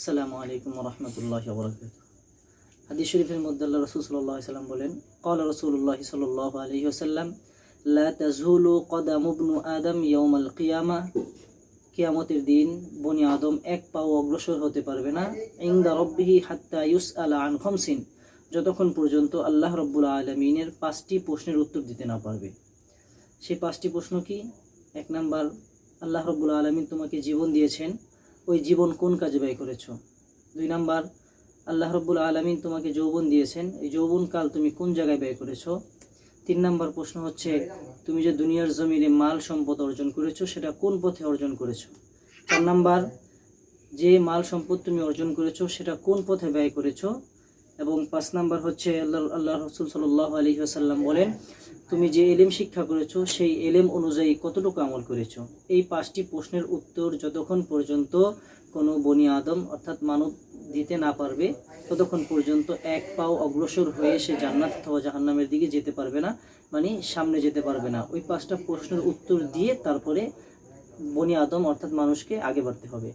আসসালামু আলাইকুম ওয়া রাহমাতুল্লাহি ওয়া বারাকাতুহু। হাদিস শরীফের মধ্যে আল্লাহ রাসূল সাল্লাল্লাহু আলাইহি ওয়াসাল্লাম বলেন, ক্বালা রাসূলুল্লাহি সাল্লাল্লাহু আলাইহি ওয়াসাল্লাম, লা তাযুলু কদামু ইবনি আদম ইয়াউমাল কিয়ামাহ। কিয়ামতের দিন বনি আদম এক পাও অগ্রসর হতে পারবে না ইনদা রাব্বিহি হাত্তা ইউসআলা আন খামসিন, যতক্ষণ পর্যন্ত আল্লাহ রাব্বুল আলামিনের 5টি প্রশ্নের উত্তর দিতে না পারবে। সেই 5টি প্রশ্ন কি? 1 নাম্বার, আল্লাহ রাব্বুল আলামিন তোমাকে জীবন দিয়েছেন, ওই জীবন কোন কাজে ব্যয় করেছো? 2 নাম্বার, আল্লাহ রাব্বুল আলামিন তোমাকে যৌবন দিয়েছেন, এই যৌবনকাল তুমি কোন জায়গায় ব্যয় করেছো? 3 নাম্বার প্রশ্ন হচ্ছে, তুমি যে দুনিয়ার জমিনে মাল সম্পদ অর্জন করেছো সেটা কোন পথে অর্জন করেছো? 4 নাম্বার, যে মাল সম্পদ তুমি অর্জন করেছো সেটা কোন পথে ব্যয় করেছো? এবং 5 নাম্বার হচ্ছে, আল্লাহ রাসূল সাল্লাল্লাহু আলাইহি ওয়াসাল্লাম বলেন, তুমি যে ইলম শিক্ষা করেছো সেই ইলম অনুযায়ী কতটুকু আমল করেছো? এই 5টি প্রশ্নের উত্তর যতক্ষণ পর্যন্ত কোনো বনি আদম অর্থাৎ মানব দিতে না পারবে, ততক্ষণ পর্যন্ত এক পাও অগ্রসর হয়ে সে জান্নাত অথবা জাহান্নামের দিকে যেতে পারবে না, মানে সামনে যেতে পারবে না। ওই 5টা প্রশ্নের উত্তর দিয়ে তারপরে বনি আদম অর্থাৎ মানুষকে আগে বাড়তে হবে।